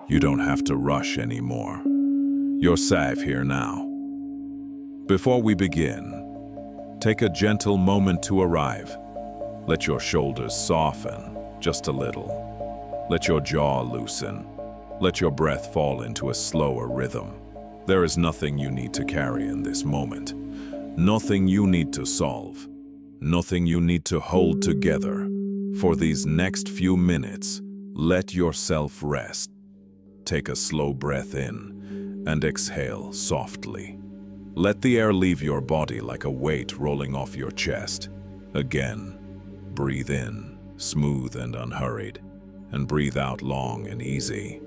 You don't have to rush anymore. You're safe here now. Before we begin, take a gentle moment to arrive. Let your shoulders soften just a little. Let your jaw loosen. Let your breath fall into a slower rhythm. There is nothing you need to carry in this moment. Nothing you need to solve. Nothing you need to hold together. For these next few minutes, let yourself rest. Take a slow breath in and exhale softly. Let the air leave your body like a weight rolling off your chest. Again, breathe in, smooth and unhurried, and breathe out long and easy.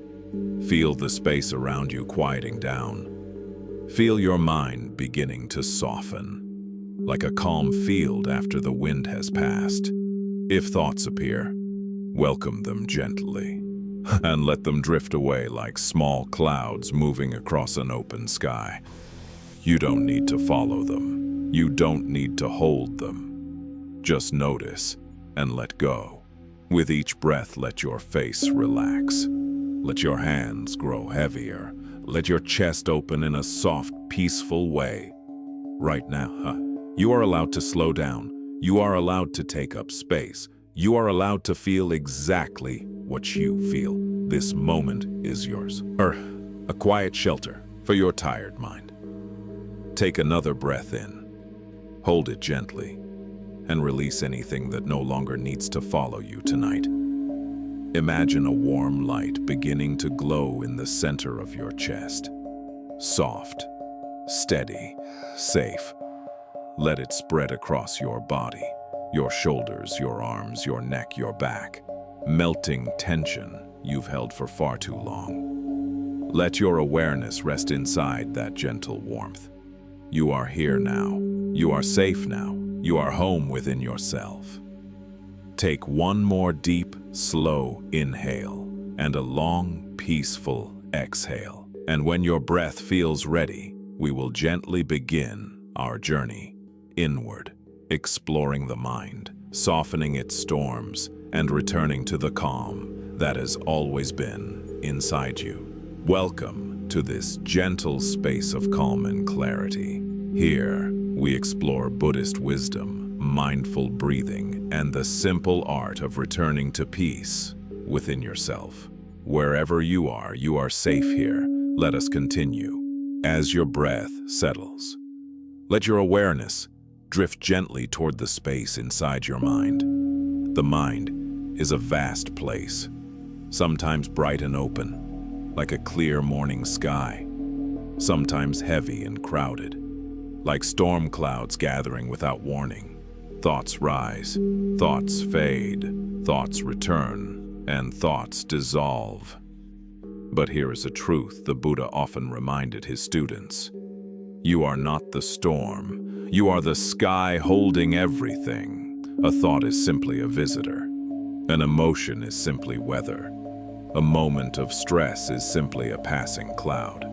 Feel the space around you quieting down. Feel your mind beginning to soften, like a calm field after the wind has passed. If thoughts appear, welcome them gently, and let them drift away like small clouds moving across an open sky. You don't need to follow them. You don't need to hold them. Just notice and let go. With each breath, let your face relax. Let your hands grow heavier. Let your chest open in a soft, peaceful way. Right now, you are allowed to slow down. You are allowed to take up space. You are allowed to feel exactly what you feel. This moment is yours. A quiet shelter for your tired mind. Take another breath in. Hold it gently, and release anything that no longer needs to follow you tonight. Imagine a warm light beginning to glow in the center of your chest. Soft, steady, safe. Let it spread across your body, your shoulders, your arms, your neck, your back, melting tension you've held for far too long. Let your awareness rest inside that gentle warmth. You are here now. You are safe now. You are home within yourself. Take one more deep, slow inhale and a long, peaceful exhale. And when your breath feels ready, we will gently begin our journey inward, exploring the mind, softening its storms, and returning to the calm that has always been inside you. Welcome to this gentle space of calm and clarity. Here, we explore Buddhist wisdom, mindful breathing, and the simple art of returning to peace within yourself. Wherever you are safe here. Let us continue. As your breath settles, let your awareness drift gently toward the space inside your mind. The mind is a vast place, sometimes bright and open, like a clear morning sky, sometimes heavy and crowded, like storm clouds gathering without warning. Thoughts rise, thoughts fade, thoughts return, and thoughts dissolve. But here is a truth the Buddha often reminded his students. You are not the storm. You are the sky holding everything. A thought is simply a visitor. An emotion is simply weather. A moment of stress is simply a passing cloud.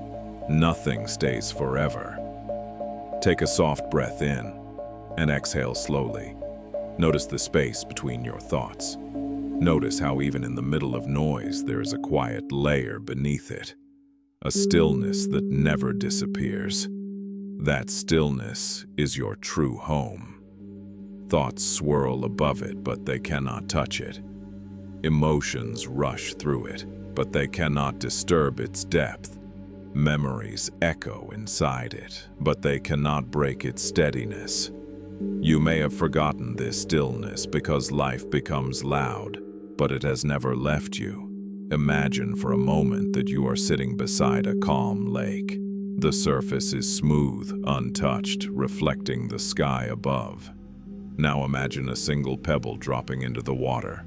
Nothing stays forever. Take a soft breath in and exhale slowly. Notice the space between your thoughts. Notice how even in the middle of noise there is a quiet layer beneath it. A stillness that never disappears. That stillness is your true home. Thoughts swirl above it, but they cannot touch it. Emotions rush through it, but they cannot disturb its depth. Memories echo inside it, but they cannot break its steadiness. You may have forgotten this stillness because life becomes loud, but it has never left you. Imagine for a moment that you are sitting beside a calm lake. The surface is smooth, untouched, reflecting the sky above. Now imagine a single pebble dropping into the water.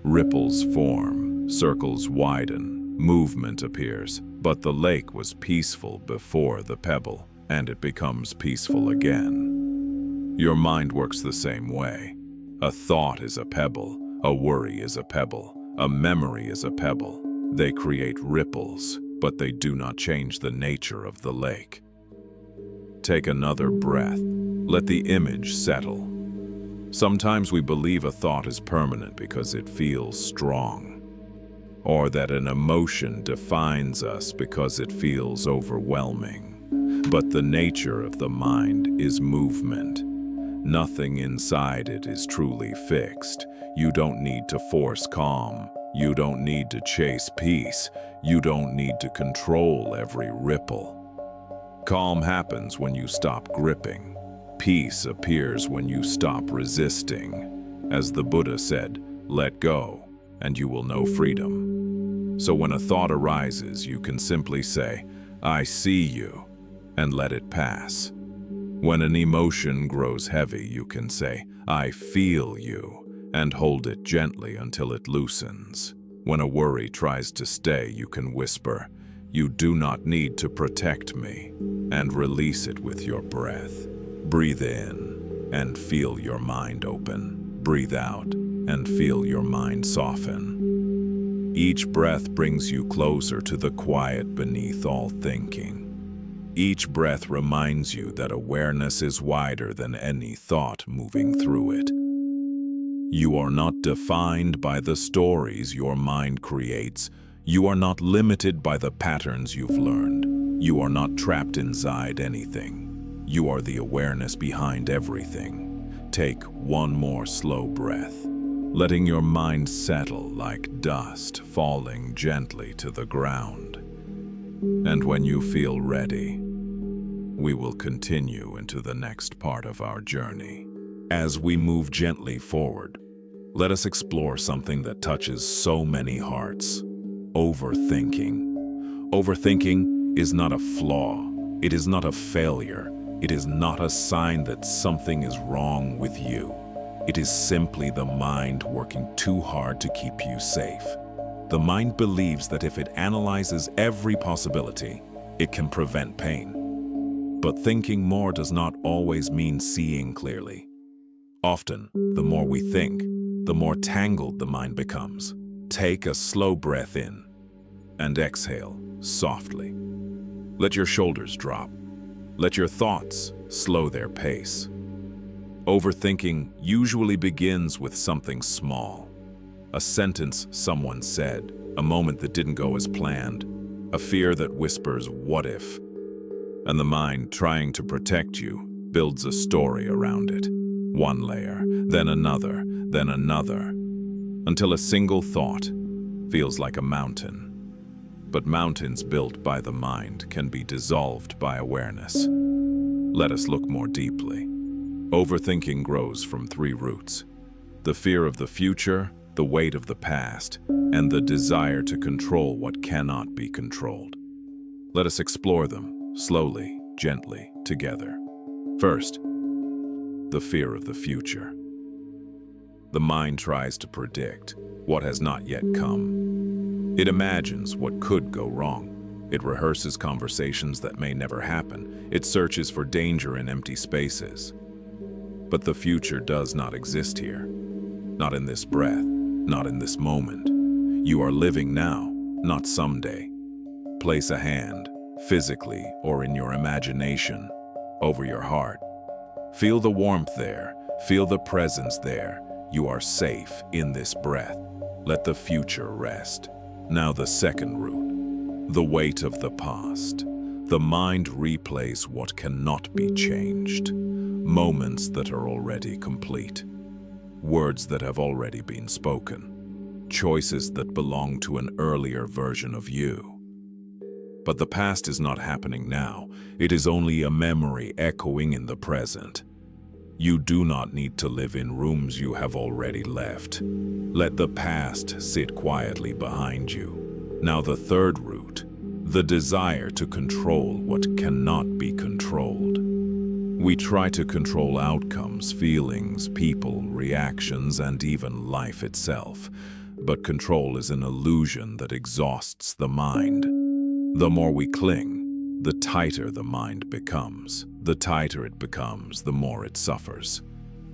Ripples form, circles widen, movement appears, but the lake was peaceful before the pebble, and it becomes peaceful again. Your mind works the same way. A thought is a pebble, a worry is a pebble, a memory is a pebble. They create ripples, but they do not change the nature of the lake. Take another breath. Let the image settle. Sometimes we believe a thought is permanent because it feels strong. or that an emotion defines us because it feels overwhelming. But the nature of the mind is movement. Nothing inside it is truly fixed. You don't need to force calm. You don't need to chase peace. You don't need to control every ripple. Calm happens when you stop gripping. Peace appears when you stop resisting. As the Buddha said, let go, and you will know freedom. So when a thought arises, you can simply say, I see you, and let it pass. When an emotion grows heavy, you can say, I feel you, and hold it gently until it loosens. When a worry tries to stay, you can whisper, you do not need to protect me, and release it with your breath. Breathe in and feel your mind open. Breathe out and feel your mind soften. Each breath brings you closer to the quiet beneath all thinking. Each breath reminds you that awareness is wider than any thought moving through it. You are not defined by the stories your mind creates. You are not limited by the patterns you've learned. You are not trapped inside anything. You are the awareness behind everything. Take one more slow breath, letting your mind settle like dust falling gently to the ground. And when you feel ready, we will continue into the next part of our journey. As we move gently forward, let us explore something that touches so many hearts: overthinking. Overthinking is not a flaw. It is not a failure. It is not a sign that something is wrong with you. It is simply the mind working too hard to keep you safe. The mind believes that if it analyzes every possibility, it can prevent pain. But thinking more does not always mean seeing clearly. Often, the more we think, the more tangled the mind becomes. Take a slow breath in and exhale softly. Let your shoulders drop. Let your thoughts slow their pace. Overthinking usually begins with something small. A sentence someone said, a moment that didn't go as planned, a fear that whispers, what if? And the mind, trying to protect you, builds a story around it. One layer, then another, until a single thought feels like a mountain. But mountains built by the mind can be dissolved by awareness. Let us look more deeply. Overthinking grows from 3 roots: the fear of the future, the weight of the past, and the desire to control what cannot be controlled. Let us explore them slowly, gently, together. First, the fear of the future. The mind tries to predict what has not yet come. It imagines what could go wrong. It rehearses conversations that may never happen. It searches for danger in empty spaces. But the future does not exist here. Not in this breath, not in this moment. You are living now, not someday. Place a hand, physically or in your imagination, over your heart. Feel the warmth there. Feel the presence there. You are safe in this breath. Let the future rest. Now the second root, the weight of the past. The mind replays what cannot be changed. Moments that are already complete. Words that have already been spoken. Choices that belong to an earlier version of you. But the past is not happening now. It is only a memory echoing in the present. You do not need to live in rooms you have already left. Let the past sit quietly behind you. Now the third root, the desire to control what cannot be controlled. We try to control outcomes, feelings, people, reactions, and even life itself. But control is an illusion that exhausts the mind. The more we cling, the tighter the mind becomes. The tighter it becomes, the more it suffers.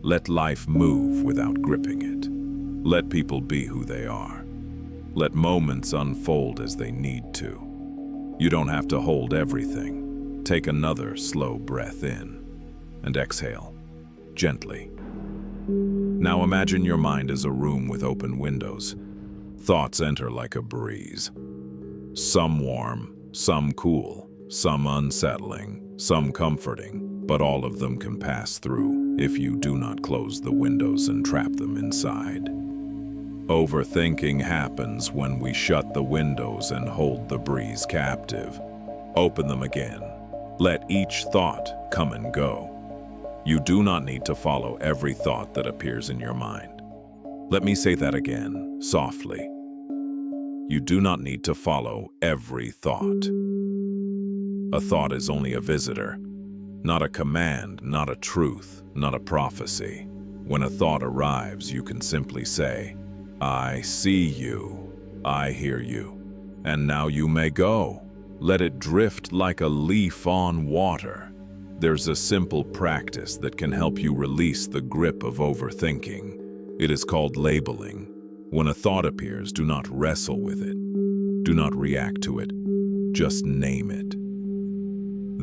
Let life move without gripping it. Let people be who they are. Let moments unfold as they need to. You don't have to hold everything. Take another slow breath in and exhale, gently. Now imagine your mind as a room with open windows. Thoughts enter like a breeze. Some warm, some cool, some unsettling, some comforting, but all of them can pass through if you do not close the windows and trap them inside. Overthinking happens when we shut the windows and hold the breeze captive. Open them again. Let each thought come and go. You do not need to follow every thought that appears in your mind. Let me say that again, softly. You do not need to follow every thought. A thought is only a visitor, not a command, not a truth, not a prophecy. When a thought arrives, you can simply say, I see you, I hear you, and now you may go. Let it drift like a leaf on water. There's a simple practice that can help you release the grip of overthinking. It is called labeling. When a thought appears, do not wrestle with it. Do not react to it. Just name it.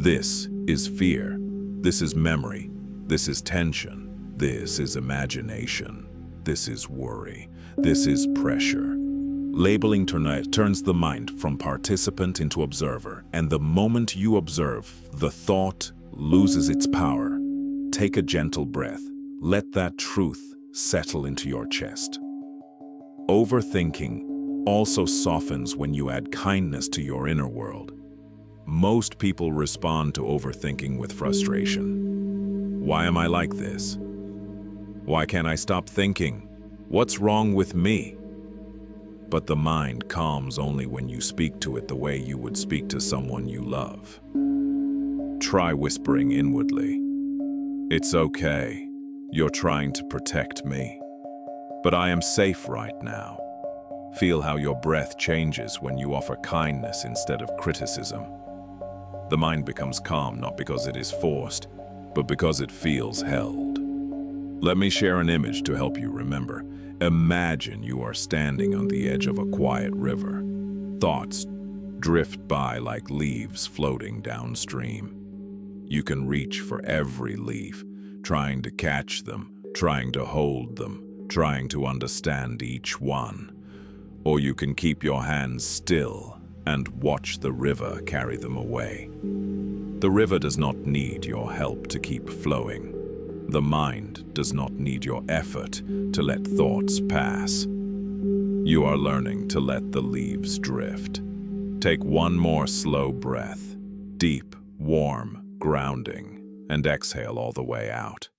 This is fear. This is memory. This is tension. This is imagination. This is worry. This is pressure. Labeling turns the mind from participant into observer, and the moment you observe, the thought loses its power. Take a gentle breath. Let that truth settle into your chest. Overthinking also softens when you add kindness to your inner world. Most people respond to overthinking with frustration. Why am I like this? Why can't I stop thinking? What's wrong with me? But the mind calms only when you speak to it the way you would speak to someone you love. Try whispering inwardly. It's okay. You're trying to protect me. But I am safe right now. Feel how your breath changes when you offer kindness instead of criticism. The mind becomes calm not because it is forced, but because it feels held. Let me share an image to help you remember. Imagine you are standing on the edge of a quiet river. Thoughts drift by like leaves floating downstream. You can reach for every leaf, trying to catch them, trying to hold them, trying to understand each one. Or you can keep your hands still and watch the river carry them away. The river does not need your help to keep flowing. The mind does not need your effort to let thoughts pass. You are learning to let the leaves drift. Take one more slow breath, deep, warm, grounding, and exhale all the way out.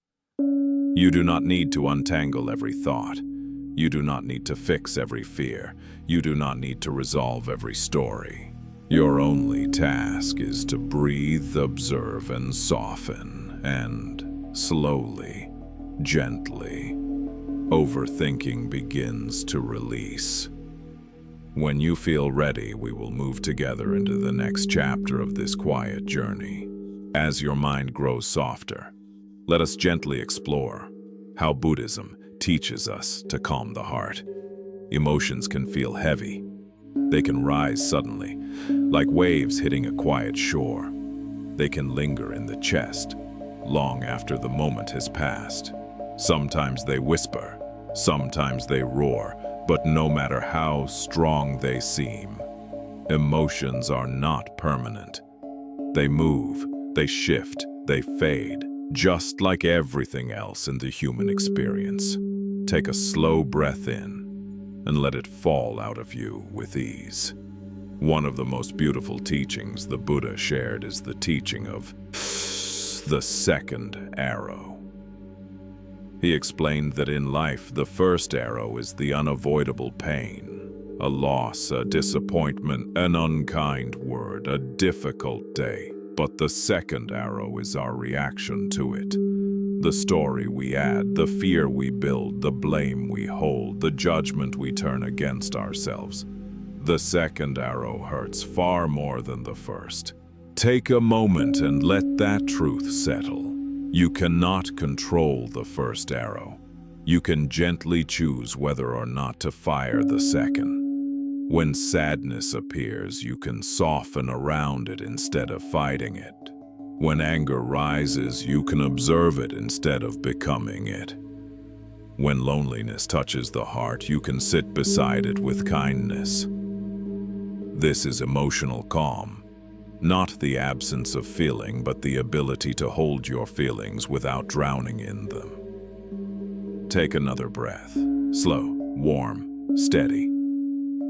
You do not need to untangle every thought. You do not need to fix every fear. You do not need to resolve every story. Your only task is to breathe, observe, and soften, and slowly, gently, overthinking begins to release. When you feel ready, we will move together into the next chapter of this quiet journey. As your mind grows softer, let us gently explore how Buddhism teaches us to calm the heart. Emotions can feel heavy. They can rise suddenly, like waves hitting a quiet shore. They can linger in the chest, long after the moment has passed. Sometimes they whisper, sometimes they roar, but no matter how strong they seem, emotions are not permanent. They move, they shift, they fade, just like everything else in the human experience. Take a slow breath in and let it fall out of you with ease. One of the most beautiful teachings the Buddha shared is the teaching of the second arrow. He explained that in life, the first arrow is the unavoidable pain, a loss, a disappointment, an unkind word, a difficult day. But the second arrow is our reaction to it. The story we add, the fear we build, the blame we hold, the judgment we turn against ourselves. The second arrow hurts far more than the first. Take a moment and let that truth settle. You cannot control the first arrow. You can gently choose whether or not to fire the second. When sadness appears, you can soften around it instead of fighting it. When anger rises, you can observe it instead of becoming it. When loneliness touches the heart, you can sit beside it with kindness. This is emotional calm, not the absence of feeling, but the ability to hold your feelings without drowning in them. Take another breath, slow, warm, steady.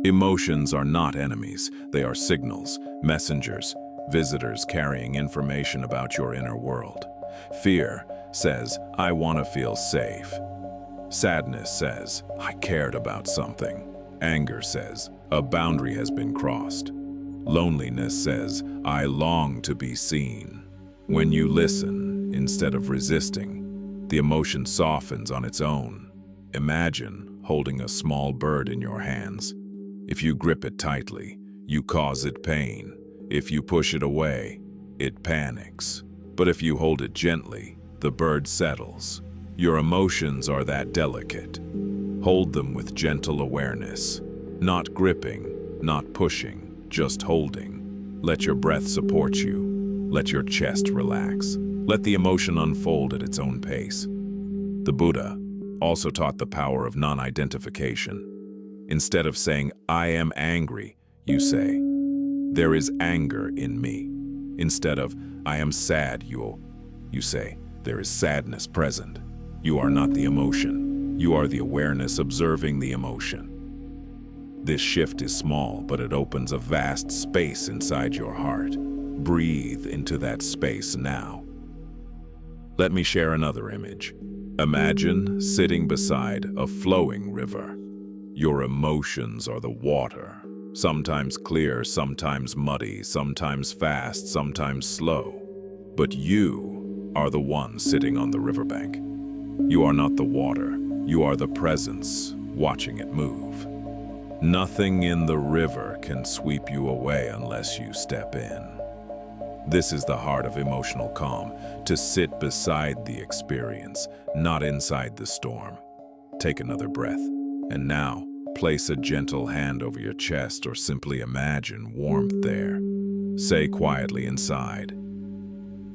Emotions are not enemies, they are signals, messengers, visitors carrying information about your inner world. Fear says, I want to feel safe. Sadness says, I cared about something. Anger says, a boundary has been crossed. Loneliness says, I long to be seen. When you listen, instead of resisting, the emotion softens on its own. Imagine holding a small bird in your hands. If you grip it tightly, you cause it pain. If you push it away, it panics. But if you hold it gently, the bird settles. Your emotions are that delicate. Hold them with gentle awareness. Not gripping, not pushing, just holding. Let your breath support you. Let your chest relax. Let the emotion unfold at its own pace. The Buddha also taught the power of non-identification. Instead of saying, I am angry, you say, there is anger in me. Instead of, I am sad, you say, there is sadness present. You are not the emotion. You are the awareness observing the emotion. This shift is small, but it opens a vast space inside your heart. Breathe into that space now. Let me share another image. Imagine sitting beside a flowing river. Your emotions are the water, sometimes clear, sometimes muddy, sometimes fast, sometimes slow. But you are the one sitting on the riverbank. You are not the water, you are the presence, watching it move. Nothing in the river can sweep you away unless you step in. This is the heart of emotional calm, to sit beside the experience, not inside the storm. Take another breath, and now place a gentle hand over your chest or simply imagine warmth there. Say quietly inside,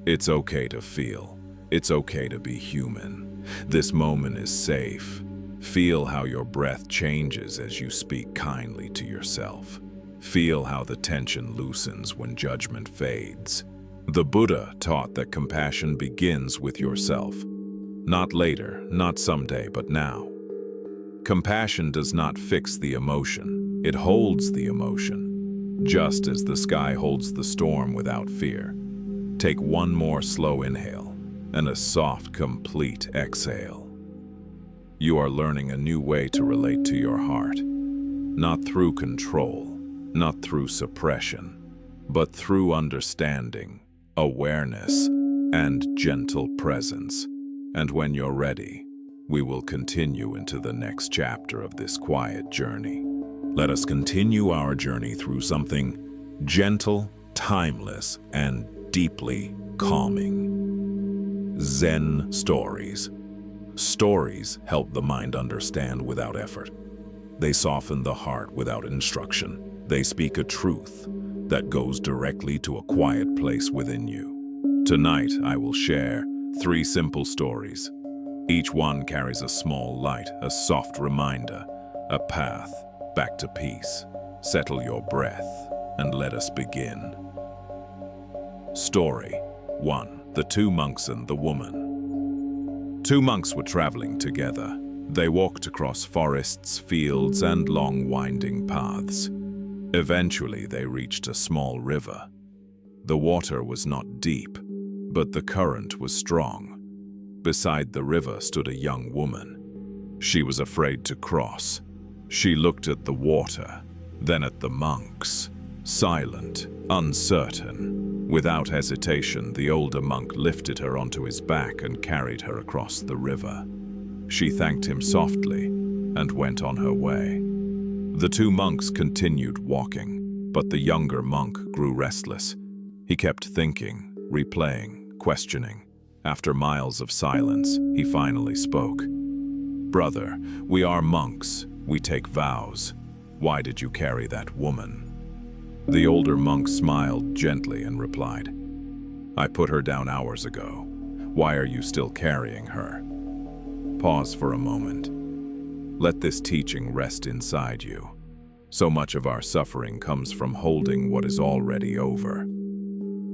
it's okay to feel. It's okay to be human. This moment is safe. Feel how your breath changes as you speak kindly to yourself. Feel how the tension loosens when judgment fades. The Buddha taught that compassion begins with yourself. Not later, not someday, but now. Compassion does not fix the emotion. It holds the emotion, just as the sky holds the storm without fear. Take one more slow inhale and a soft, complete exhale. You are learning a new way to relate to your heart, not through control, not through suppression, but through understanding, awareness, and gentle presence. And when you're ready, we will continue into the next chapter of this quiet journey. Let us continue our journey through something gentle, timeless, and deeply calming. Zen stories. Stories help the mind understand without effort. They soften the heart without instruction. They speak a truth that goes directly to a quiet place within you. Tonight, I will share 3 simple stories. Each one carries a small light, a soft reminder, a path back to peace. Settle your breath and let us begin. Story 1. The 2 monks and the woman. 2 monks were traveling together. They walked across forests, fields, and long winding paths. Eventually, they reached a small river. The water was not deep, but the current was strong. Beside the river stood a young woman. She was afraid to cross. She looked at the water, then at the monks, silent, uncertain. Without hesitation, the older monk lifted her onto his back and carried her across the river. She thanked him softly and went on her way. The 2 monks continued walking, but the younger monk grew restless. He kept thinking, replaying, questioning. After miles of silence, he finally spoke. "Brother, we are monks. We take vows. Why did you carry that woman?" The older monk smiled gently and replied, "I put her down hours ago. Why are you still carrying her?" Pause for a moment. Let this teaching rest inside you. So much of our suffering comes from holding what is already over.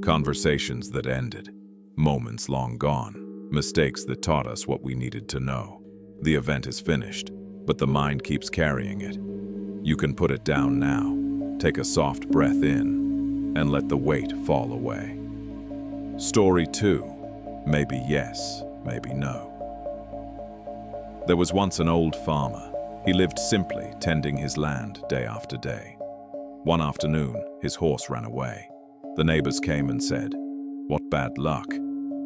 Conversations that ended, moments long gone, mistakes that taught us what we needed to know. The event is finished, but the mind keeps carrying it. You can put it down now. Take a soft breath in and let the weight fall away. Story 2. Maybe yes, maybe no. There was once an old farmer. He lived simply, tending his land day after day. One afternoon, his horse ran away. The neighbors came and said, "What bad luck?"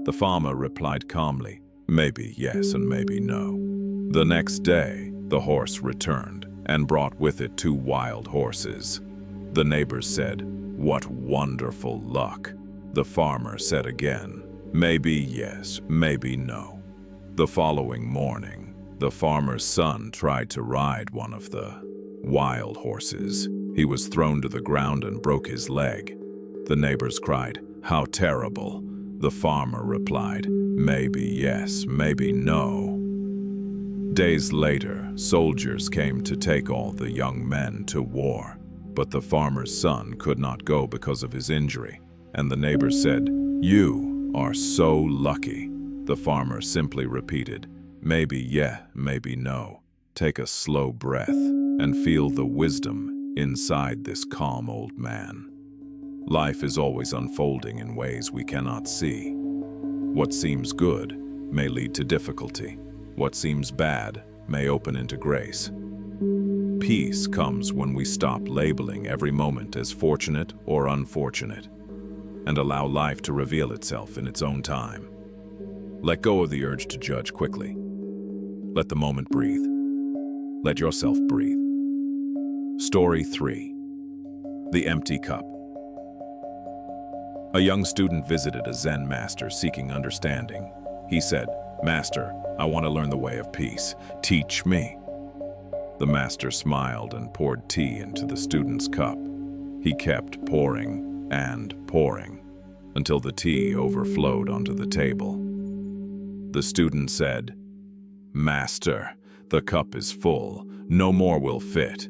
The farmer replied calmly, "Maybe yes and maybe no." The next day, the horse returned and brought with it 2 wild horses. The neighbors said, "What wonderful luck." The farmer said again, "Maybe yes, maybe no." The following morning, the farmer's son tried to ride one of the wild horses. He was thrown to the ground and broke his leg. The neighbors cried, "How terrible." The farmer replied, "Maybe yes, maybe no." Days later, soldiers came to take all the young men to war, but the farmer's son could not go because of his injury, and the neighbors said, "You are so lucky." The farmer simply repeated, "Maybe yeah, maybe no." Take a slow breath and feel the wisdom inside this calm old man. Life is always unfolding in ways we cannot see. What seems good may lead to difficulty. What seems bad may open into grace. Peace comes when we stop labeling every moment as fortunate or unfortunate and allow life to reveal itself in its own time. Let go of the urge to judge quickly. Let the moment breathe. Let yourself breathe. Story 3. The Empty Cup. A young student visited a Zen master seeking understanding. He said, "Master, I want to learn the way of peace. Teach me." The master smiled and poured tea into the student's cup. He kept pouring and pouring until the tea overflowed onto the table. The student said, "Master, the cup is full. No more will fit."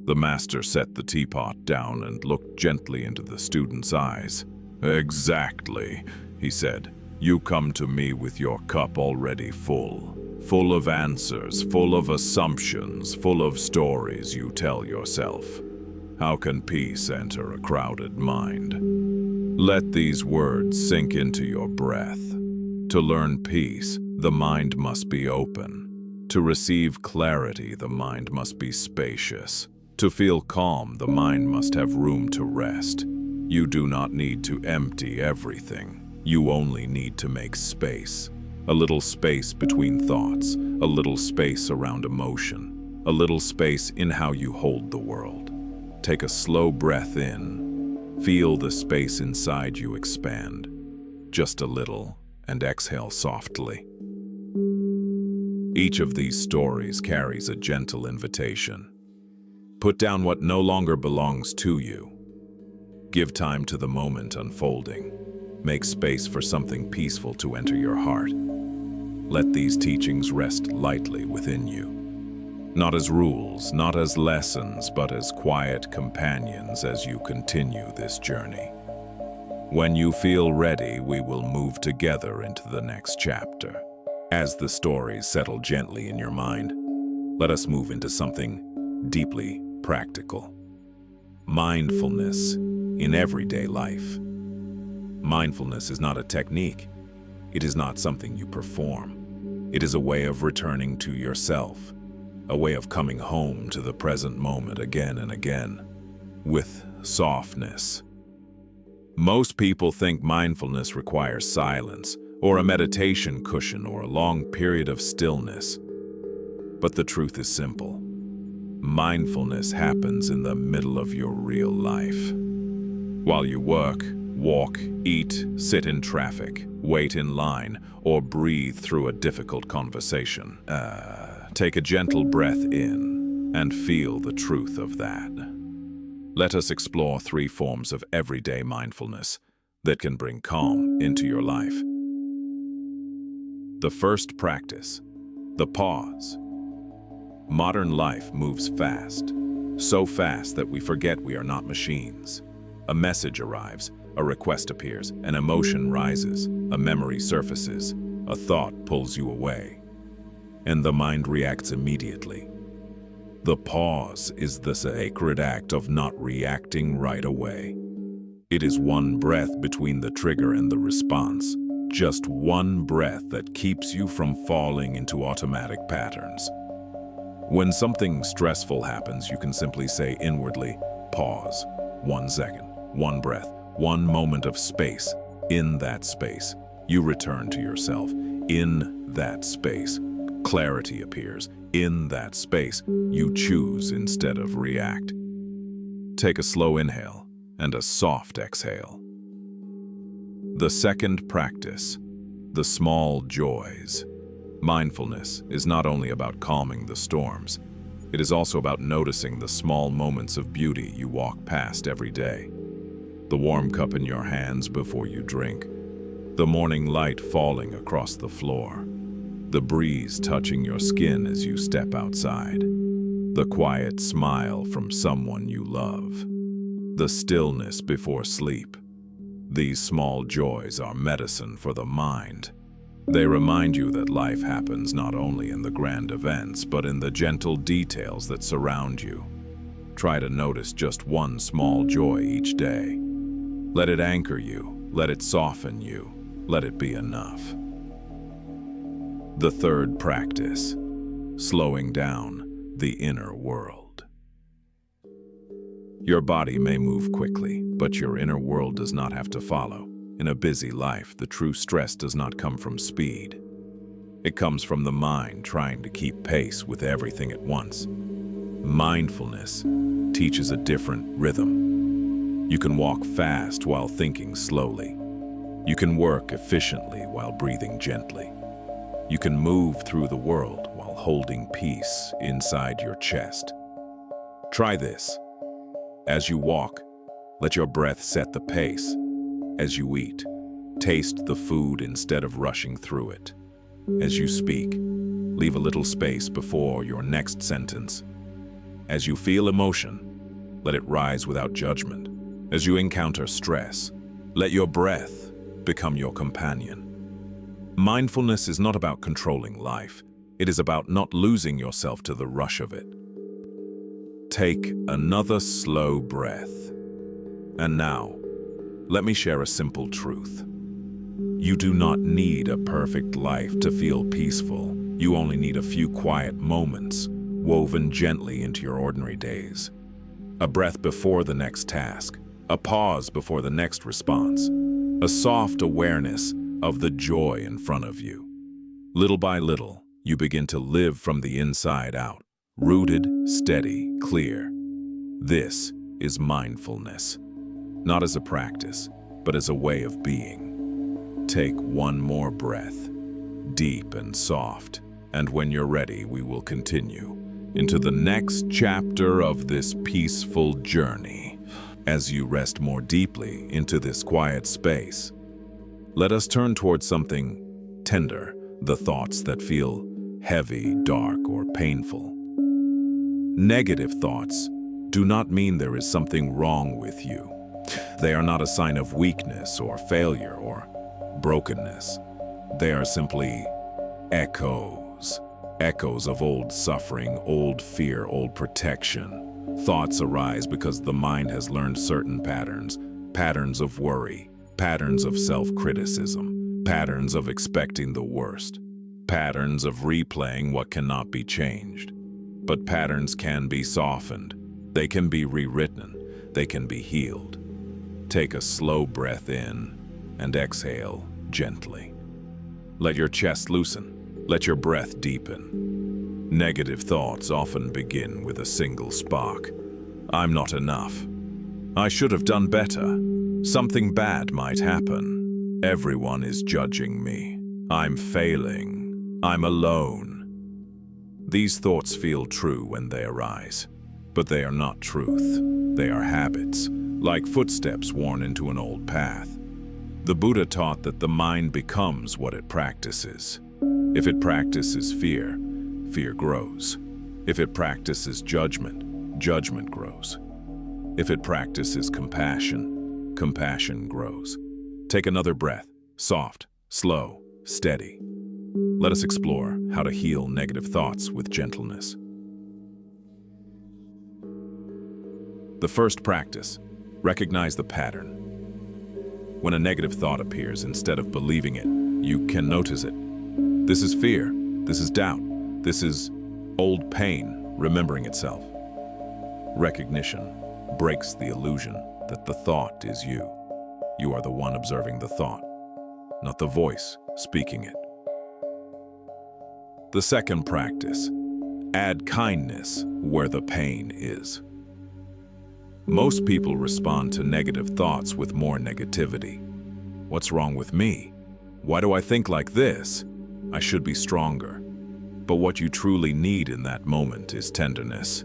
The master set the teapot down and looked gently into the student's eyes. "Exactly," he said. "You come to me with your cup already full. Full of answers, full of assumptions, full of stories you tell yourself. How can peace enter a crowded mind?" Let these words sink into your breath. To learn peace, the mind must be open. To receive clarity, the mind must be spacious. To feel calm, the mind must have room to rest. You do not need to empty everything. You only need to make space. A little space between thoughts, a little space around emotion, a little space in how you hold the world. Take a slow breath in. Feel the space inside you expand. Just a little, and exhale softly. Each of these stories carries a gentle invitation. Put down what no longer belongs to you. Give time to the moment unfolding. Make space for something peaceful to enter your heart. Let these teachings rest lightly within you. Not as rules, not as lessons, but as quiet companions as you continue this journey. When you feel ready, we will move together into the next chapter. As the stories settle gently in your mind, let us move into something deeply practical. Mindfulness in everyday life. Mindfulness is not a technique. It is not something you perform. It is a way of returning to yourself, a way of coming home to the present moment again and again, with softness. Most people think mindfulness requires silence, or a meditation cushion, or a long period of stillness. But the truth is simple. Mindfulness happens in the middle of your real life. While you work, walk, eat, sit in traffic, wait in line, or breathe through a difficult conversation. Take a gentle breath in and feel the truth of that. Let us explore 3 forms of everyday mindfulness that can bring calm into your life. The first practice, The pause. Modern life moves fast, so fast that we forget we are not machines. A message arrives, a request appears, an emotion rises, a memory surfaces, a thought pulls you away, and the mind reacts immediately. The pause is the sacred act of not reacting right away. It is one breath between the trigger and the response, just one breath that keeps you from falling into automatic patterns. When something stressful happens, you can simply say inwardly, pause. 1 second, one breath, one moment of space. In that space, you return to yourself. In that space, clarity appears. In that space, you choose instead of react. Take a slow inhale and a soft exhale. The second practice, the small joys. Mindfulness is not only about calming the storms, it is also about noticing the small moments of beauty you walk past every day. The warm cup in your hands before you drink, the morning light falling across the floor, the breeze touching your skin as you step outside, the quiet smile from someone you love, the stillness before sleep. These small joys are medicine for the mind. They remind you that life happens not only in the grand events, but in the gentle details that surround you. Try to notice just one small joy each day. Let it anchor you, let it soften you, let it be enough. The third practice, slowing down the inner world. Your body may move quickly, but your inner world does not have to follow. In a busy life, the true stress does not come from speed. It comes from the mind trying to keep pace with everything at once. Mindfulness teaches a different rhythm. You can walk fast while thinking slowly. You can work efficiently while breathing gently. You can move through the world while holding peace inside your chest. Try this. As you walk, let your breath set the pace. As you eat, taste the food instead of rushing through it. As you speak, leave a little space before your next sentence. As you feel emotion, let it rise without judgment. As you encounter stress, let your breath become your companion. Mindfulness is not about controlling life. It is about not losing yourself to the rush of it. Take another slow breath. And now, let me share a simple truth. You do not need a perfect life to feel peaceful. You only need a few quiet moments, woven gently into your ordinary days. A breath before the next task, a pause before the next response, a soft awareness of the joy in front of you. Little by little, you begin to live from the inside out, rooted, steady, clear. This is mindfulness. Not as a practice, but as a way of being. Take one more breath, deep and soft, and when you're ready, we will continue into the next chapter of this peaceful journey. As you rest more deeply into this quiet space, let us turn towards something tender, the thoughts that feel heavy, dark, or painful. Negative thoughts do not mean there is something wrong with you. They are not a sign of weakness or failure or brokenness. They are simply echoes. Echoes of old suffering, old fear, old protection. Thoughts arise because the mind has learned certain patterns. Patterns of worry, patterns of self-criticism, patterns of expecting the worst, patterns of replaying what cannot be changed. But patterns can be softened. They can be rewritten. They can be healed. Take a slow breath in and exhale gently. Let your chest loosen. Let your breath deepen. Negative thoughts often begin with a single spark. I'm not enough. I should have done better. Something bad might happen. Everyone is judging me. I'm failing. I'm alone. These thoughts feel true when they arise, but they are not truth. They are habits, like footsteps worn into an old path. The Buddha taught that the mind becomes what it practices. If it practices fear, fear grows. If it practices judgment, judgment grows. If it practices compassion, compassion grows. Take another breath, soft, slow, steady. Let us explore how to heal negative thoughts with gentleness. The first practice, recognize the pattern. When a negative thought appears, instead of believing it, you can notice it. This is fear, this is doubt, this is old pain remembering itself. Recognition breaks the illusion that the thought is you. You are the one observing the thought, not the voice speaking it. The second practice, add kindness where the pain is. Most people respond to negative thoughts with more negativity. What's wrong with me? Why do I think like this? I should be stronger. But what you truly need in that moment is tenderness.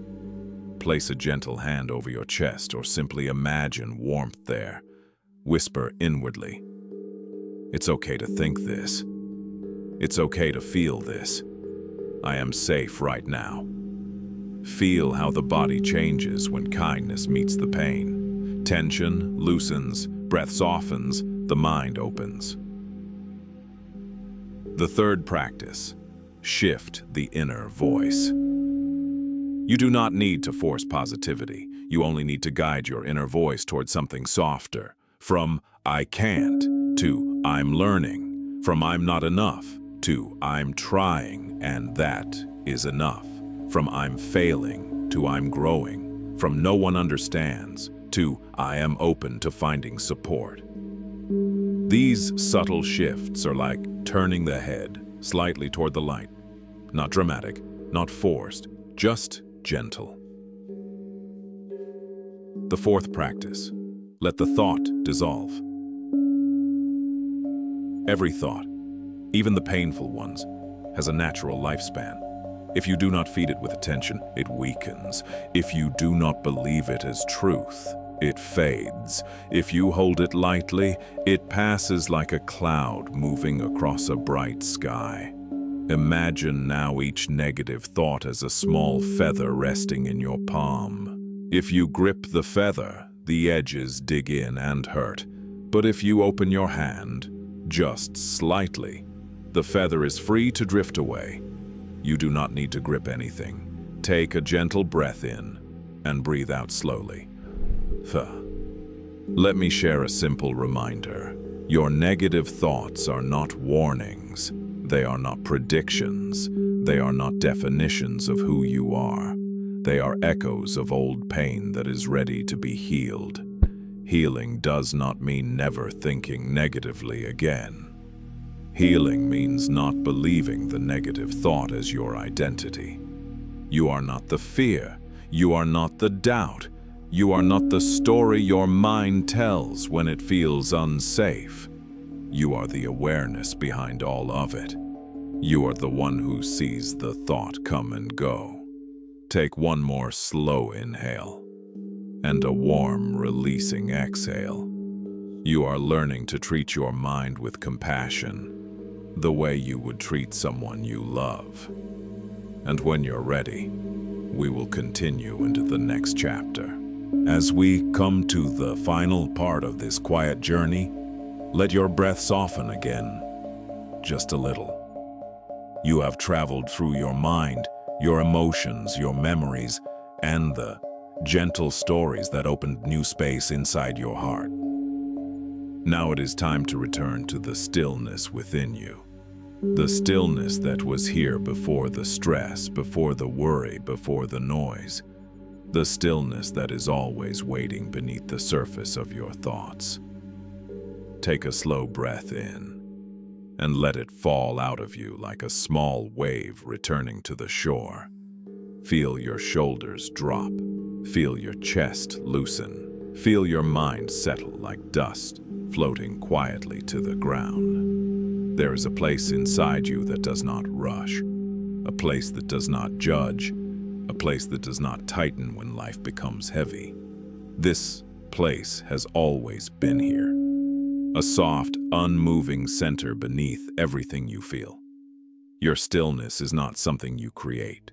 Place a gentle hand over your chest or simply imagine warmth there. Whisper inwardly, "It's okay to think this. It's okay to feel this. I am safe right now." Feel how the body changes when kindness meets the pain. Tension loosens, breath softens, the mind opens. The third practice, shift the inner voice. You do not need to force positivity. You only need to guide your inner voice towards something softer. From "I can't" to "I'm learning." From "I'm not enough" to "I'm trying and that is enough." From "I'm failing" to "I'm growing." From "no one understands" to "I am open to finding support." These subtle shifts are like turning the head slightly toward the light. Not dramatic, not forced, just gentle. The fourth practice, let the thought dissolve. Every thought, even the painful ones, has a natural lifespan. If you do not feed it with attention, it weakens. If you do not believe it as truth, it fades. If you hold it lightly, it passes like a cloud moving across a bright sky. Imagine now each negative thought as a small feather resting in your palm. If you grip the feather, the edges dig in and hurt. But if you open your hand, just slightly, the feather is free to drift away. You do not need to grip anything. Take a gentle breath in and breathe out slowly. Let me share a simple reminder. Your negative thoughts are not warnings. They are not predictions. They are not definitions of who you are. They are echoes of old pain that is ready to be healed. Healing does not mean never thinking negatively again. Healing means not believing the negative thought as your identity. You are not the fear. You are not the doubt. You are not the story your mind tells when it feels unsafe. You are the awareness behind all of it. You are the one who sees the thought come and go. Take one more slow inhale and a warm, releasing exhale. You are learning to treat your mind with compassion, the way you would treat someone you love. And when you're ready, we will continue into the next chapter. As we come to the final part of this quiet journey, let your breath soften again, just a little. You have traveled through your mind, your emotions, your memories, and the gentle stories that opened new space inside your heart. Now it is time to return to the stillness within you. The stillness that was here before the stress, before the worry, before the noise. The stillness that is always waiting beneath the surface of your thoughts. Take a slow breath in and let it fall out of you like a small wave returning to the shore. Feel your shoulders drop. Feel your chest loosen. Feel your mind settle like dust, floating quietly to the ground. There is a place inside you that does not rush, a place that does not judge, a place that does not tighten when life becomes heavy. This place has always been here, a soft, unmoving center beneath everything you feel. Your stillness is not something you create.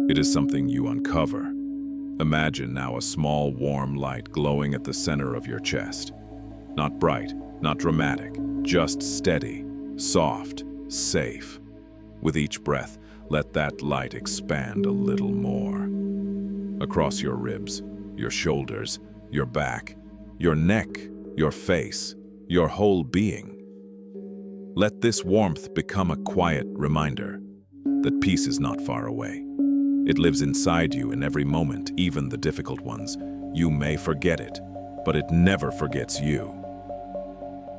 It is something you uncover. Imagine now a small, warm light glowing at the center of your chest. Not bright, not dramatic, just steady, soft, safe. With each breath, let that light expand a little more. Across your ribs, your shoulders, your back, your neck, your face, your whole being. Let this warmth become a quiet reminder that peace is not far away. It lives inside you in every moment, even the difficult ones. You may forget it, but it never forgets you.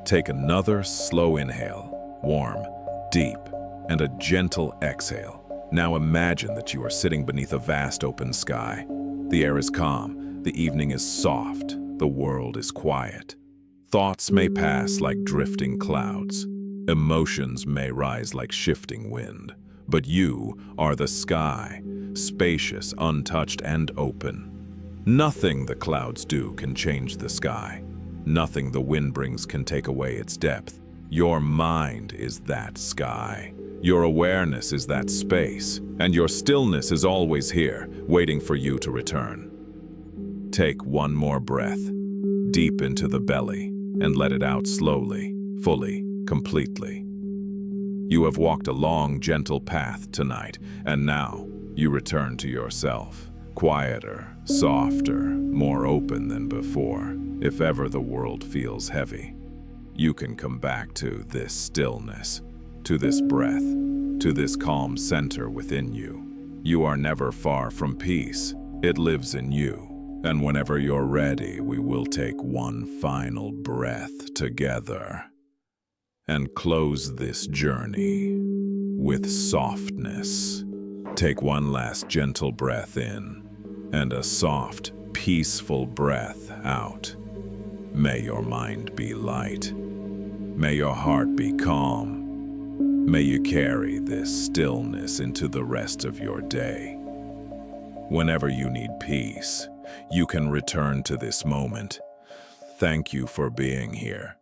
Take another slow inhale, warm, deep, and a gentle exhale. Now imagine that you are sitting beneath a vast open sky. The air is calm, the evening is soft, the world is quiet. Thoughts may pass like drifting clouds. Emotions may rise like shifting wind. But you are the sky, spacious, untouched, and open. Nothing the clouds do can change the sky. Nothing the wind brings can take away its depth. Your mind is that sky. Your awareness is that space. And your stillness is always here, waiting for you to return. Take one more breath, deep into the belly, and let it out slowly, fully, completely. You have walked a long, gentle path tonight, and now you return to yourself, quieter, softer, more open than before. If ever the world feels heavy, you can come back to this stillness, to this breath, to this calm center within you. You are never far from peace. It lives in you. And whenever you're ready, we will take one final breath together and close this journey with softness. Take one last gentle breath in and a soft, peaceful breath out. May your mind be light. May your heart be calm. May you carry this stillness into the rest of your day. Whenever you need peace, you can return to this moment. Thank you for being here.